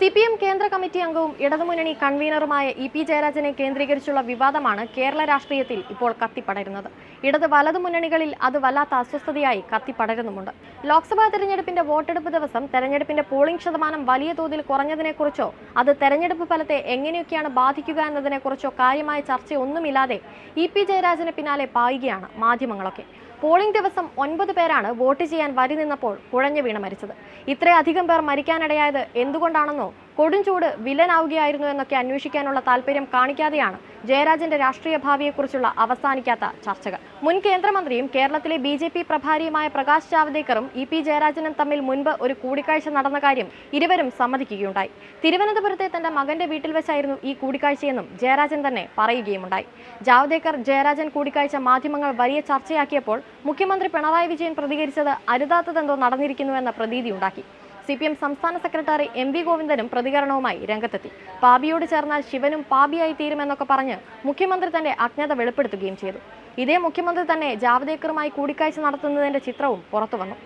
CPM കേന്ദ്ര committee അംഗവും ഇടതുമുന്നണി കൺവീനറുമായ ഇ.പി. ജയരാജനെ കേന്ദ്രീകരിച്ചുള്ള വിവാദമാണ് കേരള രാഷ്ട്രീയത്തിൽ ഇപ്പോൾ കത്തിപ്പടരുന്നത്. ഇടത് വലതു മുന്നണികളിൽ അത് വല്ലാത്ത അസ്വസ്ഥതയായി കത്തിപ്പടരുന്നുമുണ്ട്. ലോക്സഭാ തെരഞ്ഞെടുപ്പിന്റെ വോട്ടെടുപ്പ് ദിവസം തെരഞ്ഞെടുപ്പിന്റെ പോളിംഗ് ശതമാനം വലിയ തോതിൽ കുറഞ്ഞതിനെക്കുറിച്ചോ അത് തെരഞ്ഞെടുപ്പ് ഫലത്തെ എങ്ങനെയൊക്കെയാണ് ബാധിക്കുക എന്നതിനെക്കുറിച്ചോ കാര്യമായ ചർച്ചയൊന്നുമില്ലാതെ ഇ.പി. ജയരാജന് പിന്നാലെ പായുകയാണ് മാധ്യമങ്ങളൊക്കെ. പോളിംഗ് ദിവസം 9 പേരാണ് വോട്ട് ചെയ്യാൻ വരി നിന്നപ്പോൾ കുഴഞ്ഞു വീണ് മരിച്ചത്. ഇത്രയധികം പേർ മരിക്കാനിടയായത് എന്തുകൊണ്ടാണെന്നോ കൊടുംചൂട് വില്ലനാവുകയായിരുന്നു എന്നൊക്കെ അന്വേഷിക്കാനുള്ള താല്പര്യം കാണിക്കാതെയാണ് ജയരാജന്റെ രാഷ്ട്രീയ ഭാവിയെക്കുറിച്ചുള്ള അവസാനിക്കാത്ത ചർച്ചകൾ. മുൻ കേന്ദ്രമന്ത്രിയും കേരളത്തിലെ BJP പ്രഭാരിയുമായ പ്രകാശ് ജാവ്ദേക്കറും ഇ.പി. ജയരാജനും തമ്മിൽ മുൻപ് ഒരു കൂടിക്കാഴ്ച നടന്ന കാര്യം ഇരുവരും സമ്മതിക്കുകയുണ്ടായി. തിരുവനന്തപുരത്തെ തന്റെ മകന്റെ വീട്ടിൽ വെച്ചായിരുന്നു ഈ കൂടിക്കാഴ്ചയെന്നും ജയരാജൻ തന്നെ പറയുകയുമുണ്ടായി. ജാവ്ദേക്കർ ജയരാജൻ കൂടിക്കാഴ്ച മാധ്യമങ്ങൾ വലിയ ചർച്ചയാക്കിയപ്പോൾ മുഖ്യമന്ത്രി പിണറായി വിജയൻ പ്രതികരിച്ചത് അരുതാത്തതെന്തോ നടന്നിരിക്കുന്നുവെന്ന പ്രതീതിയുണ്ടാക്കി. CPM സംസ്ഥാന സെക്രട്ടറി MV ഗോവിന്ദനും പ്രതികരണവുമായി രംഗത്തെത്തി. പാപിയോട് ചേർന്നാൽ ശിവനും പാപിയായി തീരുമെന്നൊക്കെ പറഞ്ഞ് മുഖ്യമന്ത്രി തന്റെ അജ്ഞത വെളിപ്പെടുത്തുകയും ചെയ്തു. ഇതേ മുഖ്യമന്ത്രി തന്നെ ജാവ്ദേക്കറുമായി കൂടിക്കാഴ്ച നടത്തുന്നതിന്റെ ചിത്രവും പുറത്തുവന്നു.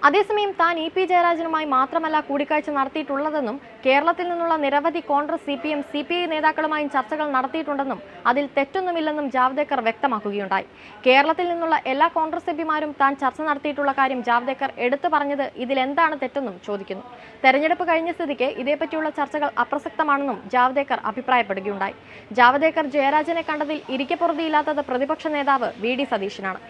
അതേസമയം താൻ ഇ.പി. ജയരാജനുമായി മാത്രമല്ല കൂടിക്കാഴ്ച നടത്തിയിട്ടുള്ളതെന്നും കേരളത്തിൽ നിന്നുള്ള നിരവധി കോൺഗ്രസ്, CPM, CPI നേതാക്കളുമായും ചർച്ചകൾ നടത്തിയിട്ടുണ്ടെന്നും അതിൽ തെറ്റൊന്നുമില്ലെന്നും ജാവ്ദേക്കർ വ്യക്തമാക്കുകയുണ്ടായി. കേരളത്തിൽ നിന്നുള്ള എല്ലാ കോൺഗ്രസ് എംപിമാരും താൻ ചർച്ച നടത്തിയിട്ടുള്ള കാര്യം ജാവ്ദേക്കർ എടുത്തു പറഞ്ഞത് ഇതിലെന്താണ് തെറ്റെന്നും ചോദിക്കുന്നു. തെരഞ്ഞെടുപ്പ് കഴിഞ്ഞ സ്ഥിതിക്ക് ഇതേപ്പറ്റിയുള്ള ചർച്ചകൾ അപ്രസക്തമാണെന്നും ജാവ്ദേക്കർ അഭിപ്രായപ്പെടുകയുണ്ടായി. ജാവ്ദേക്കർ ജയരാജനെ കണ്ടതിൽ ഇരിക്കപ്പുറതിയില്ലാത്തത് പ്രതിപക്ഷ നേതാവ് VD സതീശനാണ്.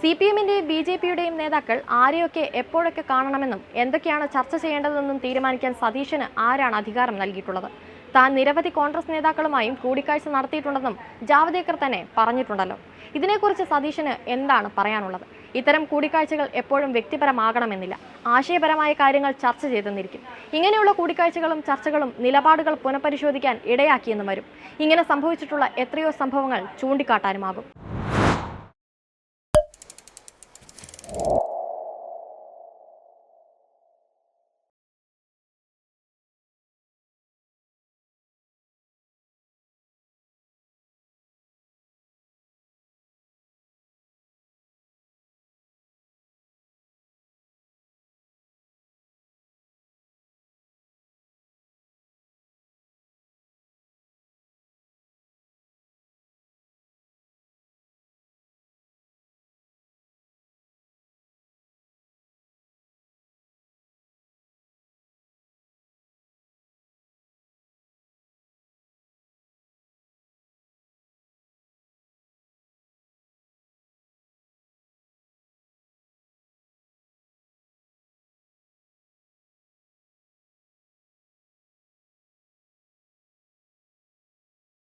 CPMന്റെയും BJPയുടെയും നേതാക്കൾ ആരെയൊക്കെ എപ്പോഴൊക്കെ കാണണമെന്നും എന്തൊക്കെയാണ് ചർച്ച ചെയ്യേണ്ടതെന്നും തീരുമാനിക്കാൻ സതീശന് ആരാണ് അധികാരം നൽകിയിട്ടുള്ളത്? താൻ നിരവധി കോൺഗ്രസ് നേതാക്കളുമായും കൂടിക്കാഴ്ച നടത്തിയിട്ടുണ്ടെന്നും ജാവ്ദേക്കർ തന്നെ പറഞ്ഞിട്ടുണ്ടല്ലോ. ഇതിനെക്കുറിച്ച് സതീശന് എന്താണ് പറയാനുള്ളത്? ഇത്തരം കൂടിക്കാഴ്ചകൾ എപ്പോഴും വ്യക്തിപരമാകണമെന്നില്ല, ആശയപരമായ കാര്യങ്ങൾ ചർച്ച ചെയ്തെന്നിരിക്കും. ഇങ്ങനെയുള്ള കൂടിക്കാഴ്ചകളും ചർച്ചകളും നിലപാടുകൾ പുനഃപരിശോധിക്കാൻ ഇടയാക്കിയെന്നും വരും. ഇങ്ങനെ സംഭവിച്ചിട്ടുള്ള എത്രയോ സംഭവങ്ങൾ ചൂണ്ടിക്കാട്ടാനുമാകും.